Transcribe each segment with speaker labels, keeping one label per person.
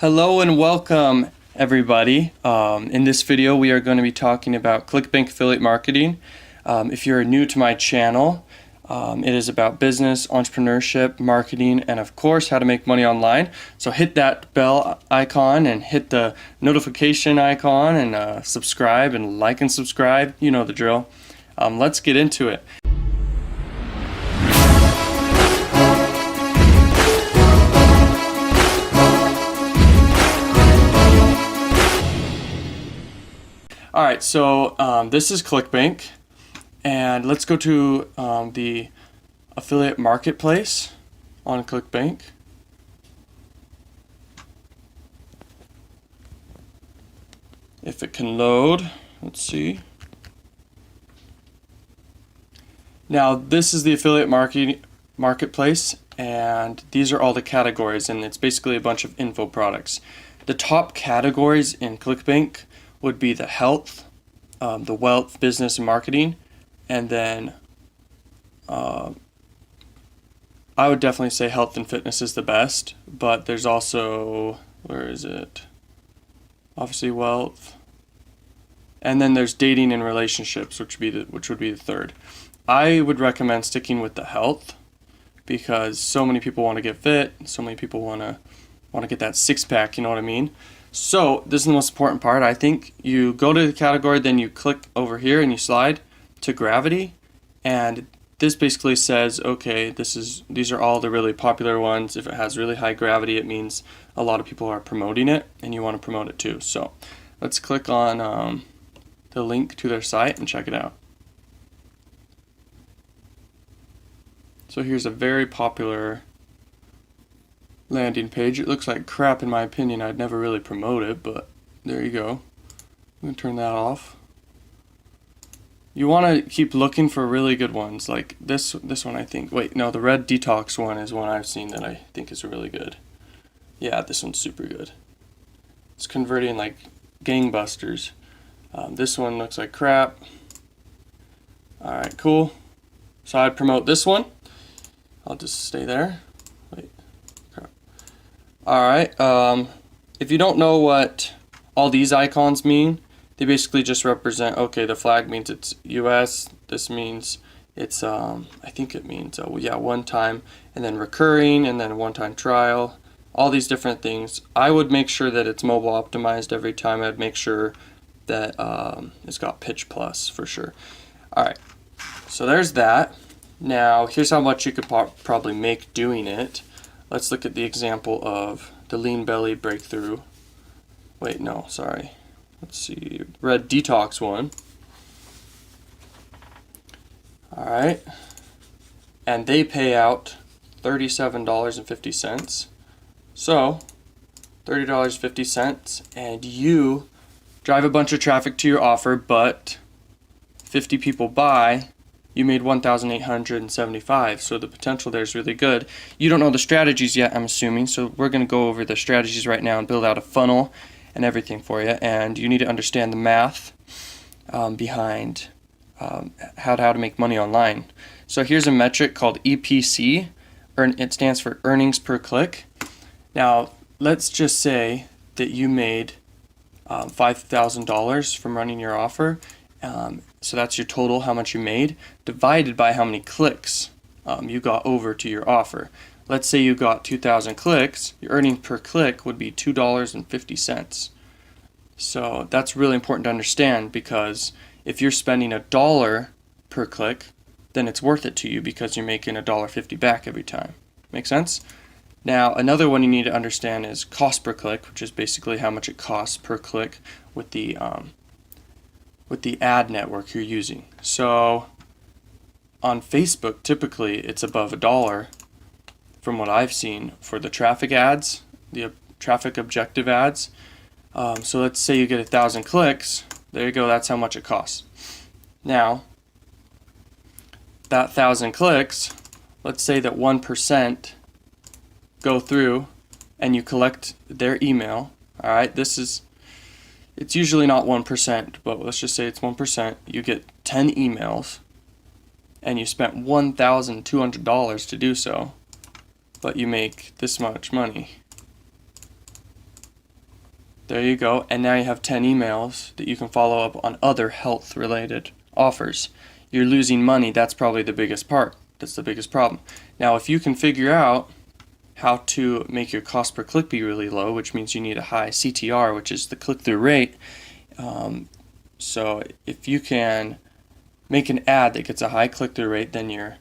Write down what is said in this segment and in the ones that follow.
Speaker 1: Hello and welcome everybody. In this video we are going to be talking about Clickbank affiliate marketing. If you're new to my channel, it is about business, entrepreneurship, marketing, and of course how to make money online. So hit that bell icon and hit the notification icon and subscribe and like and subscribe. You know the drill. Let's get into it. Alright, so this is Clickbank, and let's go to the affiliate marketplace on Clickbank. If it can load, let's see. Now this is the affiliate marketplace, and these are all the categories, and it's basically a bunch of info products. The top categories in Clickbank would be the health, the wealth, business, and marketing, and then I would definitely say health and fitness is the best, but there's also, where is it? Obviously wealth, and then there's dating and relationships, which would be the third. I would recommend sticking with the health because so many people want to get fit, so many people want to get that six-pack, you know what I mean? So this is the most important part. I think you go to the category, then you click over here and you slide to gravity, and this basically says, okay, these are all the really popular ones. If it has really high gravity, it means a lot of people are promoting it and you want to promote it too. So let's click on the link to their site and check it out. So here's a very popular landing page. It looks like crap in my opinion. I'd never really promote it, but there you go. I'm gonna turn that off. You want to keep looking for really good ones, like this one. I think, wait, no, the red detox one is one I've seen that I think is really good. Yeah, this one's super good. It's converting like gangbusters. This one looks like crap. Alright, cool. So I'd promote this one. I'll just stay there. Alright, if you don't know what all these icons mean, they basically just represent, okay, the flag means it's US, this means it's, I think it means, one time, and then recurring, and then one-time trial, all these different things. I would make sure that it's mobile optimized every time. I'd make sure that it's got pitch plus for sure. Alright, so there's that. Now, here's how much you could probably make doing it. Let's look at the example of the lean belly breakthrough. Wait, no, sorry. Let's see, red detox one. Alright. And they pay out $37.50. So, $30.50, and you drive a bunch of traffic to your offer, but 50 people buy. You made $1,875, so the potential there is really good. You don't know the strategies yet, I'm assuming, so we're going to go over the strategies right now and build out a funnel and everything for you. And you need to understand the math behind how to make money online. So here's a metric called EPC. It stands for earnings per click. Now, let's just say that you made $5,000 from running your offer. So that's your total, how much you made, divided by how many clicks you got over to your offer. Let's say you got 2,000 clicks, your earnings per click would be $2.50. So that's really important to understand, because if you're spending $1 per click, then it's worth it to you because you're making $1.50 back every time. Make sense? Now, another one you need to understand is cost per click, which is basically how much it costs per click with the ad network you're using. So on Facebook, typically it's above $1 from what I've seen for the traffic ads, the traffic objective ads. So let's say you get 1,000 clicks. There you go, that's how much it costs. Now, that 1,000 clicks, let's say that 1% go through and you collect their email. All right, it's usually not 1%, but let's just say it's 1%. You get 10 emails, and you spent $1,200 to do so, but you make this much money. There you go. And now you have 10 emails that you can follow up on other health related offers. You're losing money. That's probably the biggest part. That's the biggest problem. Now, if you can figure out how to make your cost per click be really low, which means you need a high CTR, which is the click-through rate. So if you can make an ad that gets a high click-through rate, then your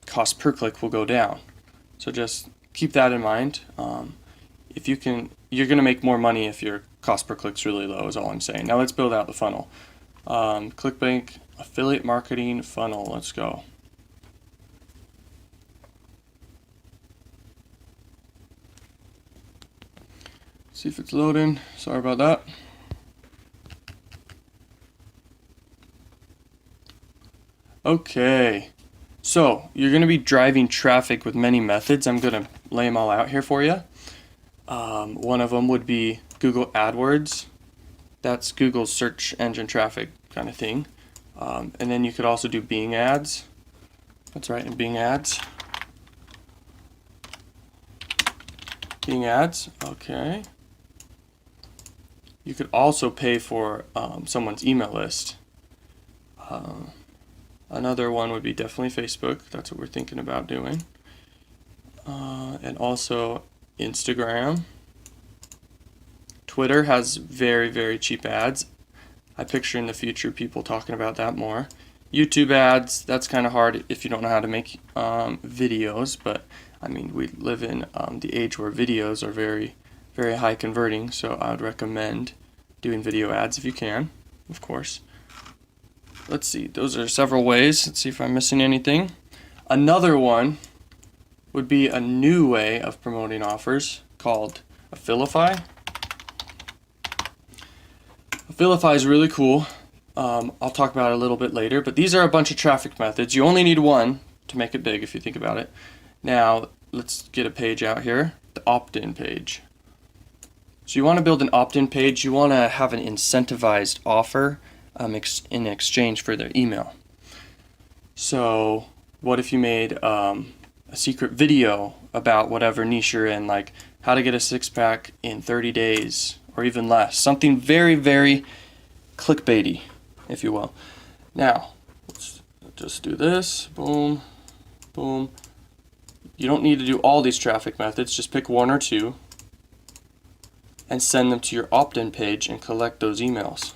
Speaker 1: cost per click will go down. So just keep that in mind. If you can, you're going to make more money if your cost per click is really low, is all I'm saying. Now let's build out the funnel. Clickbank affiliate marketing funnel. Let's go. See if it's loading. Sorry about that. Okay, so you're going to be driving traffic with many methods. I'm going to lay them all out here for you. One of them would be Google AdWords. That's Google's search engine traffic kind of thing. And then you could also do Bing ads. That's right, in Bing ads. Bing ads, okay. You could also pay for someone's email list. Another one would be definitely Facebook. That's what we're thinking about doing. And also Instagram. Twitter has very, very cheap ads. I picture in the future people talking about that more. YouTube ads, that's kind of hard if you don't know how to make videos, but I mean, we live in the age where videos are very, very high converting, so I would recommend doing video ads if you can, of course. Let's see, those are several ways. Let's see if I'm missing anything. Another one would be a new way of promoting offers called Affilify. Affilify is really cool. I'll talk about it a little bit later, but these are a bunch of traffic methods. You only need one to make it big if you think about it. Now, let's get a page out here, the opt-in page. So you want to build an opt-in page. You want to have an incentivized offer in exchange for their email. So what if you made a secret video about whatever niche you're in, like how to get a six-pack in 30 days or even less. Something very, very clickbaity, if you will. Now, let's just do this. Boom, boom. You don't need to do all these traffic methods. Just pick one or two and send them to your opt-in page and collect those emails.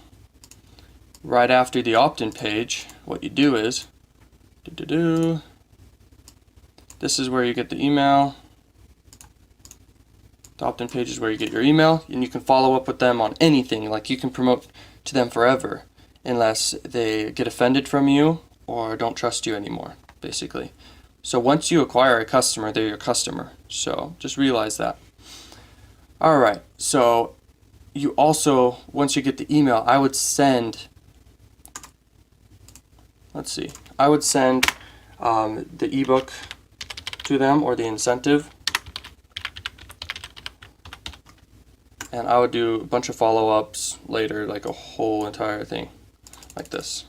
Speaker 1: Right after the opt-in page, what you do is, this is where you get the email. The opt-in page is where you get your email, and you can follow up with them on anything. Like, you can promote to them forever unless they get offended from you or don't trust you anymore, basically. So once you acquire a customer, they're your customer. So just realize that. All right, so you also, once you get the email, I would send, I would send the ebook to them, or the incentive. And I would do a bunch of follow-ups later, like a whole entire thing, like this.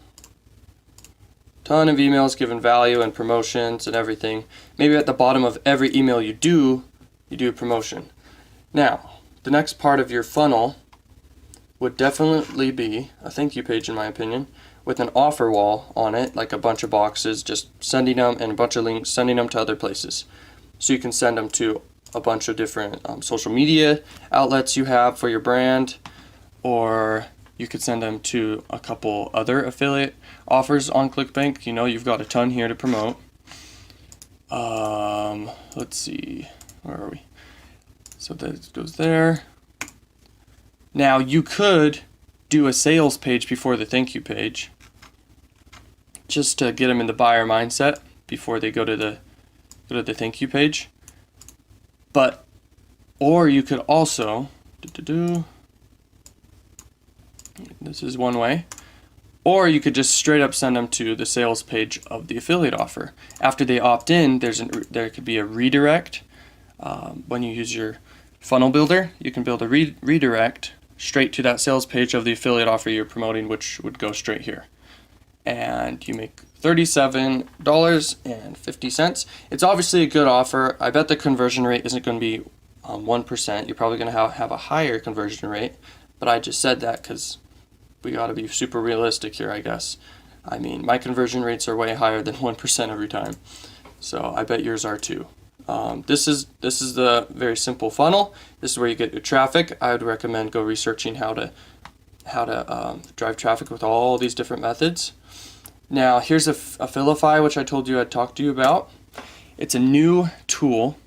Speaker 1: Ton of emails giving value and promotions and everything. Maybe at the bottom of every email you do a promotion. Now, the next part of your funnel would definitely be a thank you page, in my opinion, with an offer wall on it, like a bunch of boxes, just sending them, and a bunch of links, sending them to other places. So you can send them to a bunch of different social media outlets you have for your brand, or you could send them to a couple other affiliate offers on Clickbank. You know, you've got a ton here to promote. Let's see, where are we? So that goes there. Now you could do a sales page before the thank you page, just to get them in the buyer mindset before they go to the thank you page. But, or you could also, this is one way, or you could just straight up send them to the sales page of the affiliate offer. After they opt in, there could be a redirect. When you use your funnel builder, you can build a redirect straight to that sales page of the affiliate offer you're promoting, which would go straight here. And you make $37.50. It's obviously a good offer. I bet the conversion rate isn't going to be 1%, you're probably going to have a higher conversion rate. But I just said that because we got to be super realistic here, I guess. I mean, my conversion rates are way higher than 1% every time. So I bet yours are too. This is the very simple funnel. This is where you get your traffic. I would recommend go researching how to drive traffic with all these different methods. Now here's Affilify, which I told you I'd talk to you about. It's a new tool,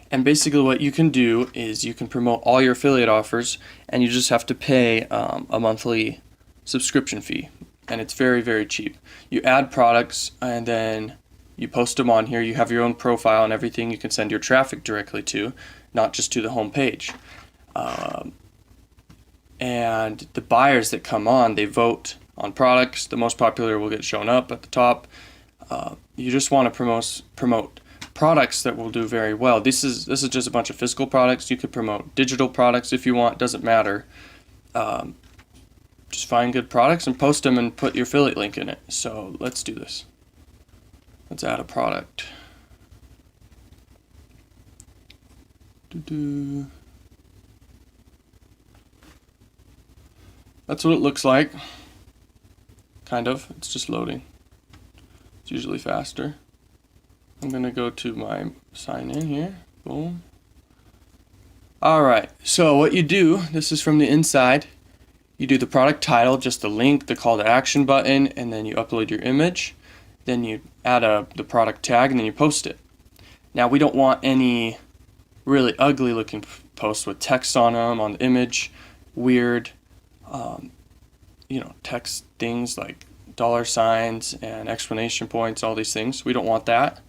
Speaker 1: and basically what you can do is you can promote all your affiliate offers, and you just have to pay a monthly subscription fee, and it's very, very cheap. You add products and then you post them on here. You have your own profile and everything you can send your traffic directly to, not just to the home page. And the buyers that come on, they vote on products. The most popular will get shown up at the top. You just want to promote products that will do very well. This is just a bunch of physical products. You could promote digital products if you want. Doesn't matter. Just find good products and post them and put your affiliate link in it. So let's do this. Let's add a product. That's what it looks like. Kind of. It's just loading. It's usually faster. I'm going to go to my sign in here. Boom. Alright, so what you do, this is from the inside. You do the product title, just the link, the call to action button, and then you upload your image. Then you add the product tag, and then you post it. Now we don't want any really ugly looking posts with text on them, on the image, weird, text things like $signs and exclamation points, all these things. We don't want that.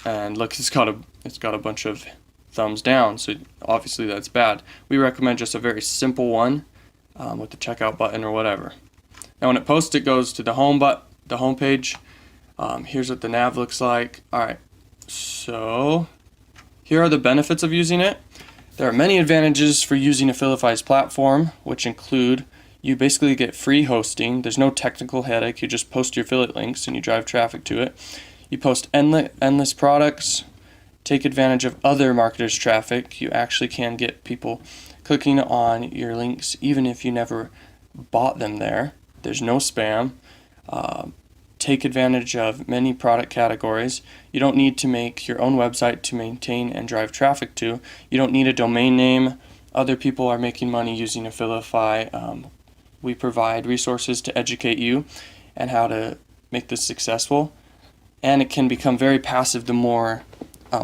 Speaker 1: And look, it's got a bunch of thumbs down, so obviously that's bad. We recommend just a very simple one with the checkout button or whatever. Now when it posts, it goes to the home page. Here's what the nav looks like. Alright, so here are the benefits of using it. There are many advantages for using Affilify's platform, which include you basically get free hosting. There's no technical headache. You just post your affiliate links and you drive traffic to it. You post endless products, take advantage of other marketers' traffic. You actually can get people clicking on your links even if you never bought them there. There's no spam. Take advantage of many product categories. You don't need to make your own website to maintain and drive traffic to. You don't need a domain name. Other people are making money using Affilify. We provide resources to educate you and how to make this successful. And it can become very passive the more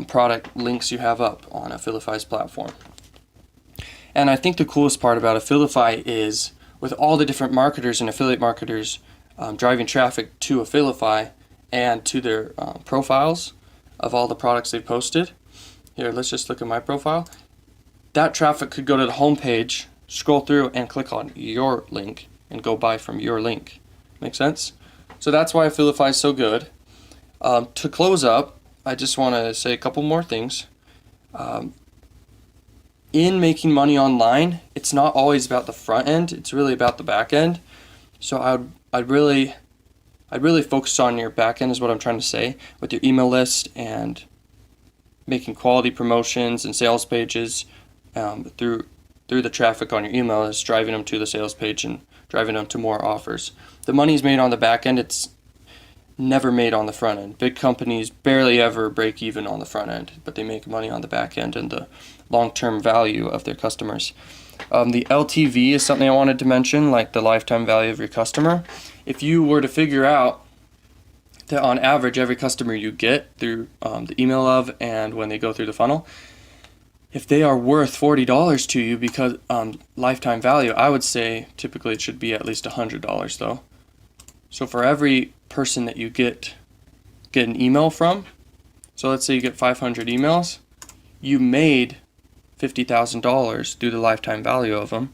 Speaker 1: product links you have up on Affilify's platform. And I think the coolest part about Affilify is with all the different marketers and affiliate marketers driving traffic to Affilify and to their profiles of all the products they posted. Here, let's just look at my profile. That traffic could go to the home page, scroll through, and click on your link and go buy from your link. Make sense? So that's why Affilify is so good. To close up, I just want to say a couple more things. In making money online, it's not always about the front end, it's really about the back end. So I'd really focus on your back end is what I'm trying to say, with your email list and making quality promotions and sales pages through the traffic on your email list, driving them to the sales page and driving them to more offers. The money's made on the back end, it's never made on the front end. Big companies barely ever break even on the front end, but they make money on the back end and the long-term value of their customers. The LTV is something I wanted to mention, like the lifetime value of your customer. If you were to figure out that on average every customer you get through the email of and when they go through the funnel, if they are worth $40 to you because lifetime value, I would say typically it should be at least $100 though. So for every person that you get an email from, so let's say you get 500 emails, you made $50,000 through the lifetime value of them.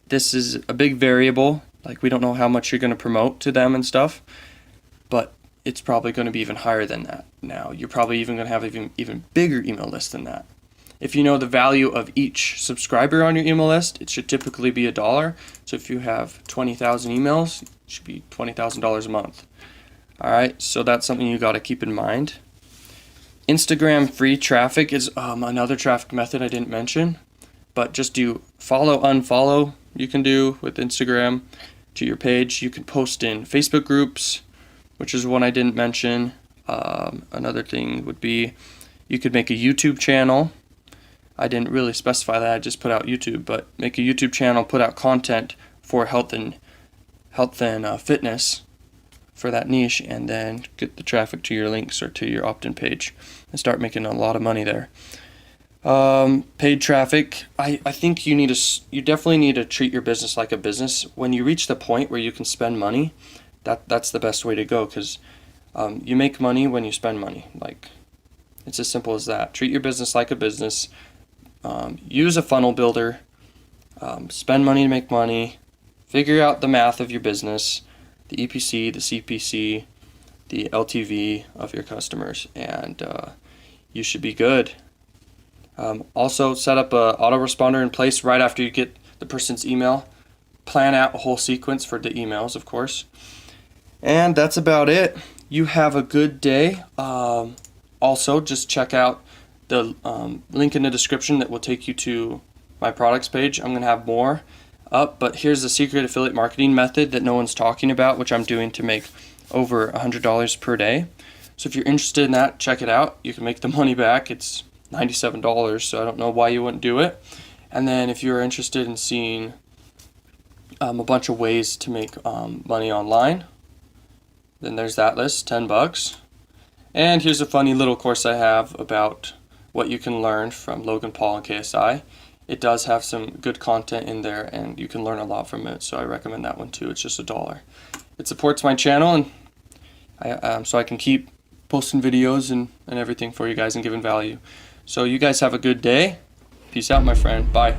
Speaker 1: This is a big variable. Like, we don't know how much you're going to promote to them and stuff, but it's probably going to be even higher than that. Now, you're probably even going to have even bigger email list than that. If you know the value of each subscriber on your email list, it should typically be $1. So if you have 20,000 emails, it should be $20,000 a month. All right, so that's something you got to keep in mind. Instagram free traffic is another traffic method I didn't mention, but just do follow, unfollow you can do with Instagram to your page. You can post in Facebook groups, which is one I didn't mention. Another thing would be you could make a YouTube channel. I didn't really specify that, I just put out YouTube, but make a YouTube channel, put out content for health and fitness for that niche, and then get the traffic to your links or to your opt-in page and start making a lot of money there. Paid traffic, I think you definitely need to treat your business like a business. When you reach the point where you can spend money, that's the best way to go, because you make money when you spend money. Like, it's as simple as that. Treat your business like a business. Use a funnel builder. Spend money to make money. Figure out the math of your business, the EPC, the CPC, the LTV of your customers, and you should be good. Also, set up a autoresponder in place right after you get the person's email. Plan out a whole sequence for the emails, of course. And that's about it. You have a good day. Also, just check out the link in the description that will take you to my products page. I'm going to have more up, but here's the secret affiliate marketing method that no one's talking about, which I'm doing to make over $100 per day. So if you're interested in that, check it out. You can make the money back. It's $97, so I don't know why you wouldn't do it. And then if you're interested in seeing a bunch of ways to make money online, then there's that list, $10. And here's a funny little course I have about what you can learn from Logan Paul and KSI. It does have some good content in there, and you can learn a lot from it, so I recommend that one too. It's just $1. It supports my channel, and so I can keep posting videos and everything for you guys and giving value. So you guys have a good day. Peace out, my friend. Bye.